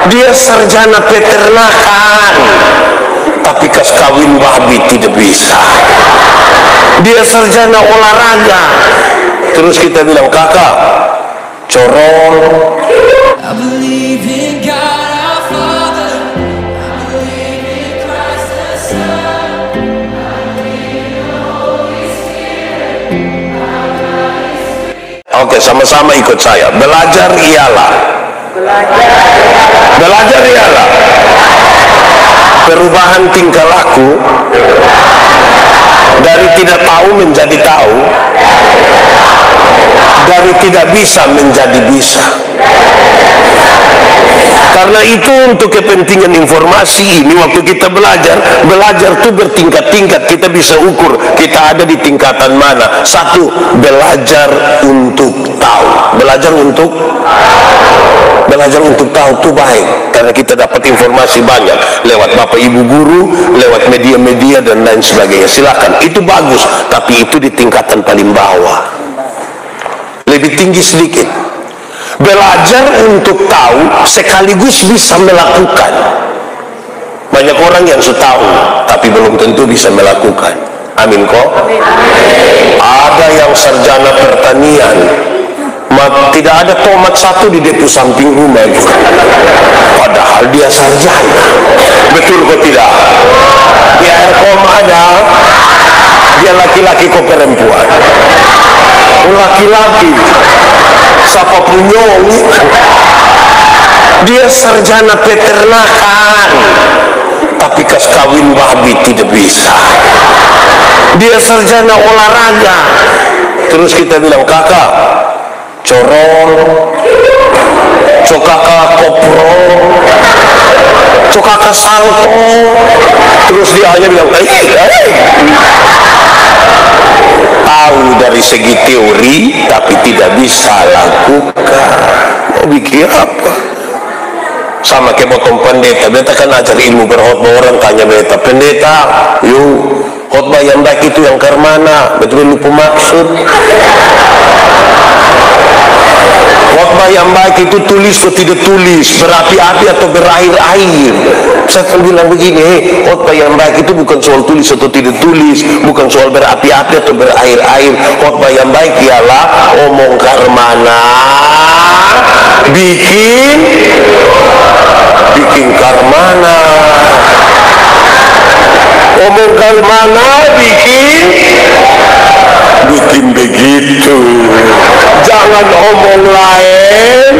Dia sarjana peternakan, tapi kas kawin babi tidak bisa. Dia sarjana olahraga, terus kita bilang kakak corong. Oke, sama-sama ikut saya. Belajar ialah perubahan tingkah laku dari tidak tahu menjadi tahu, dari tidak bisa menjadi bisa. Karena itu untuk kepentingan informasi ini, waktu kita belajar tuh bertingkat-tingkat. Kita bisa ukur kita ada di tingkatan mana. Satu, belajar untuk tahu. Belajar untuk tahu itu baik, karena kita dapat informasi banyak lewat bapak ibu guru, lewat media-media dan lain sebagainya. Silakan, itu bagus, tapi itu di tingkatan paling bawah. Lebih tinggi sedikit, belajar untuk tahu sekaligus bisa melakukan. Banyak orang yang sudah tahu tapi belum tentu bisa melakukan. Amin kok. Ada yang sarjana pertanian, tidak ada tomat satu di depo samping rumah itu, padahal dia sarjana. Betul kok tidak? Di Aircom ada, dia laki-laki kok perempuan. Laki-laki siapa punyong, dia sarjana peternakan, tapi kas kawin babi tidak bisa. Dia sarjana olahraga, terus kita bilang kakak corong, cokaka kopro, cokaka salto, terus dia hanya bilang tahu dari segi teori tapi tidak bisa lakukan. Mau bikin apa? Sama kayak potong pendeta. Beta kan ajar ilmu berkhotbah, orang tanya beta, pendeta yuk khotbah yang baik itu yang ke mana? Betul lupa maksud. Khotbah yang baik itu tulis atau tidak tulis, berapi-api atau berair-air. Saya akan bilang begini, khotbah yang baik itu bukan soal tulis atau tidak tulis, bukan soal berapi-api atau berair-air. Khotbah yang baik ialah omong karmana, bikin karmana, omong karmana, bikin begitu. Jangan omong lain,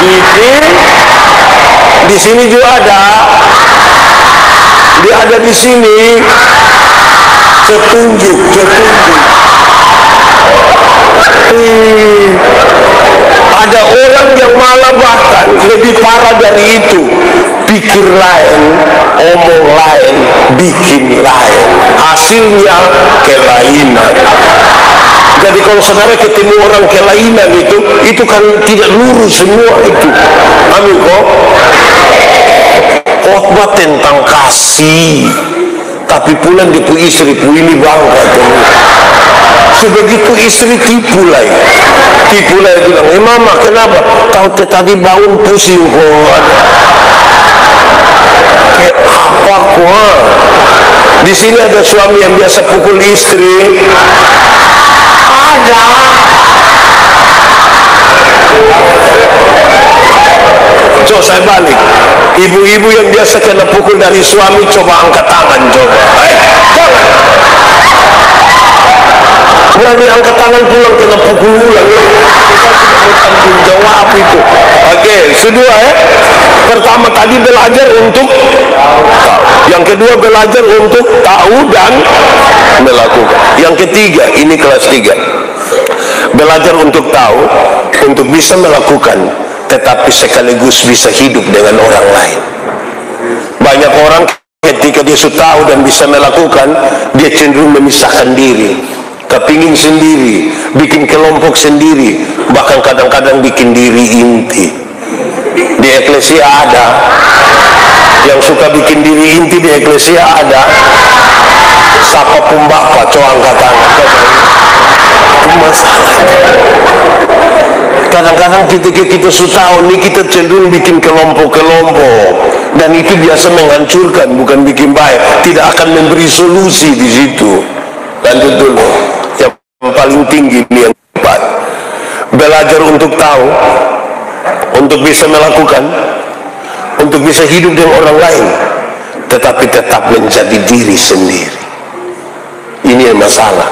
bikin. Di sini juga ada, dia ada di sini. Cetunjuk. Ada orang yang malah bahkan lebih parah dari itu, pikir lain, omong lain, bikin lain, hasilnya kelainan. Jadi kalau saudara ketemu orang kelainan itu kan tidak lurus semua itu. Amin kok. Khotbah tentang kasih, tapi pulang dipu istri pu ini bangga tuh. Sebegitu istri tipu lagi bilang, mama kenapa? Kau tadi bangun pusing kok. Kayak apa kok? Di sini ada suami yang biasa pukul istri. Ada. Coba saya balik. Ibu-ibu yang biasa kena pukul dari suami, coba angkat tangan coba. Jangan. Berani angkat tangan pulang kena pukul ulang. Tanggung jawab itu. Oke, kedua ya. Pertama tadi belajar untuk tahu. Yang kedua belajar untuk tahu dan melakukan. Yang ketiga, ini kelas 3. Belajar untuk tahu, untuk bisa melakukan, tetapi sekaligus bisa hidup dengan orang lain. Banyak orang ketika dia sudah tahu dan bisa melakukan, dia cenderung memisahkan diri, kepingin sendiri, bikin kelompok sendiri, bahkan kadang-kadang bikin diri inti. Di eklesia ada yang suka bikin diri inti, di eklesia ada. Siapa pun bapak, coba angkat tangan. masalah. Kadang-kadang kita tahu nih, kita cenderung bikin kelompok-kelompok, dan itu biasa menghancurkan, bukan bikin baik. Tidak akan memberi solusi di situ. Lanjut dulu. Yang paling tinggi ini yang keempat, belajar untuk tahu, untuk bisa melakukan, untuk bisa hidup dengan orang lain, tetapi tetap menjadi diri sendiri. Ini yang masalah.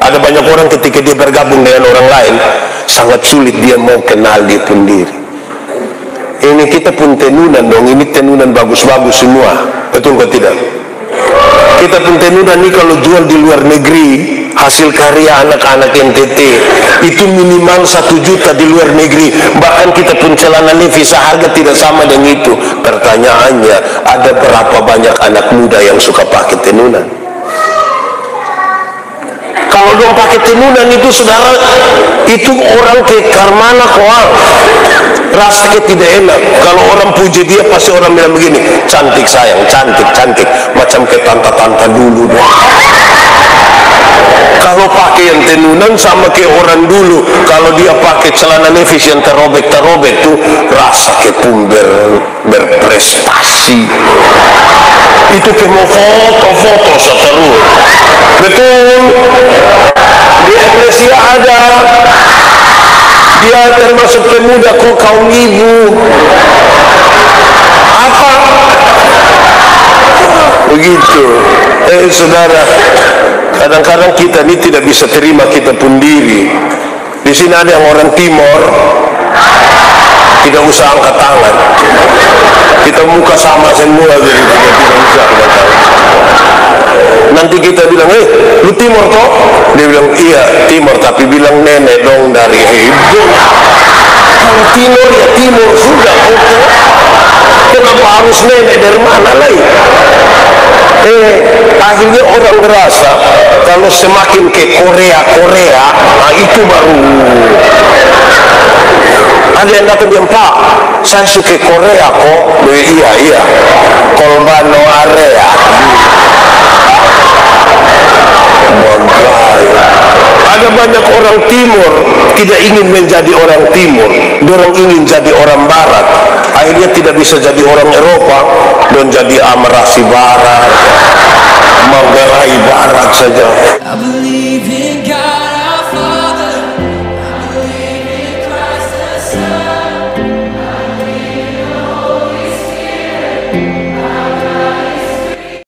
Ada banyak orang ketika dia bergabung dengan orang lain, sangat sulit dia mau kenal dia pun diri. Ini kita pun tenunan dong, ini tenunan bagus-bagus semua, betul atau tidak? Kita pun tenunan ini kalau jual di luar negeri, hasil karya anak-anak NTT itu minimal 1 juta di luar negeri. Bahkan kita pun celana Levi's harga tidak sama dengan itu. Pertanyaannya, ada berapa banyak anak muda yang suka pakai tenunan? Kalau dong pakai tenunan itu, saudara, itu orang ke karmana koal, rasanya tidak enak. Kalau orang puji dia, pasti orang bilang begini, cantik sayang, cantik, cantik, macam ke tante-tante dulu dong. Kalau pakai yang tenunan sama ke orang dulu. Kalau dia pakai celana Levi's yang terobek-terobek tuh, rasa ke pun berprestasi. Itu ke mau foto-foto seterus. Betul. Di Eklesia ada. Dia termasuk pemuda kok kaum ibu. Apa? Begitu. Saudara, kadang-kadang kita ini tidak bisa terima kita pun diri. Di sini ada yang orang Timor, tidak usah angkat tangan. Kita muka sama semua, jadi tidak usah angkat tangan. Nanti kita bilang, lu Timor toh? Dia bilang, iya Timor, tapi bilang nenek dong dari ibu. Kalau Timor ya Timor sudah, oke. Kenapa harus nenek dari mana lagi? Akhirnya orang merasa kalau semakin ke Korea, nah itu baru. Ada yang datang bilang, Pak, saya suka Korea kok. Iya, Kolbano area. Ada banyak orang Timur tidak ingin menjadi orang Timur, dorong ingin jadi orang Barat. Akhirnya tidak bisa jadi orang Eropa dan jadi Amerasi Barat, Manggarai Barat saja.